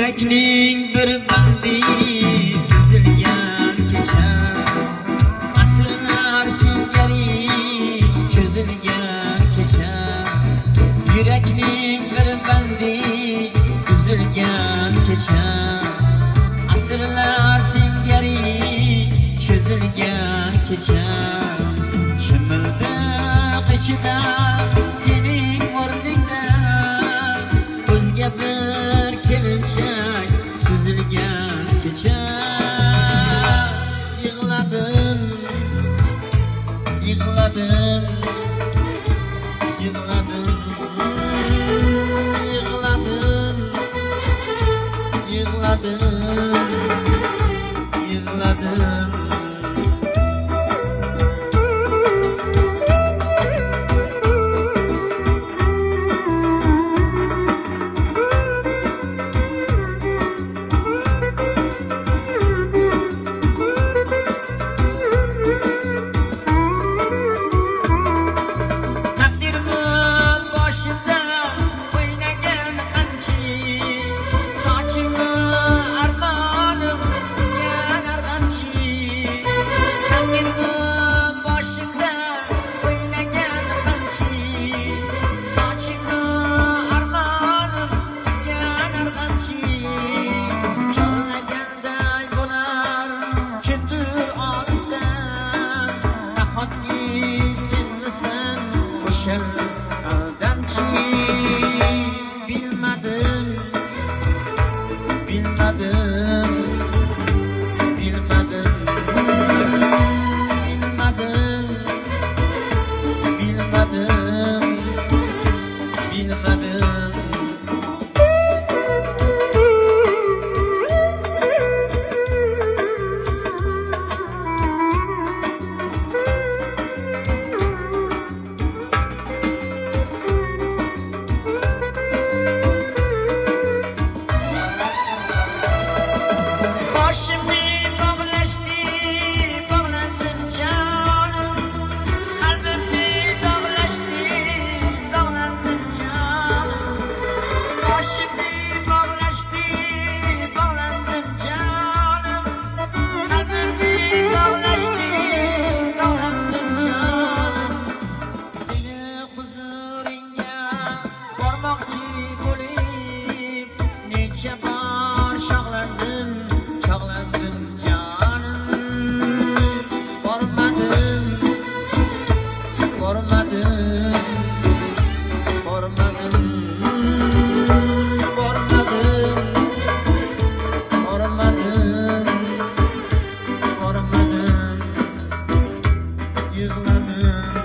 Yürekning bir bandi üzülgan kecha, asrlar singari cho'zilgan kecha. Yürekning bir bandi üzülgan kecha, asrlar singari cho'zilgan kecha. Chimildiq ichida sening o'rningda o'zga bir kelinchak suzilgan kecha. Yig'ladim, yig'ladim, yig'ladim, yig'ladim, yig'ladim, yig'ladim. Sochingni armonim isgan arg'amchi, taqdirni boshimda o'ynagan qamchi. Sochingni armonim isgan arg'amchi, chorlaganday bo'lar kimdir olisdan. Nahotki senmisan o'sha odamchi? Bilmadim, bilmadim, bilmadim, bilmadim, bilmadim, bilmadim. Boshimni bog'lashdi, bog'landim jonim. Qalbimni bog'lashdi, bog'landim jonim. Boshimni bog'lashdi, bog'landim jonim. Qalbimni bog'lashdi, bog'landim jonim. Seni huzuringga bormoqchi bo'lib necha bor sho'g'landim, chog'landim jonim. Bormadim, bormadim, bormadim, bormadim, bormadim, bormadim, yig'ladim.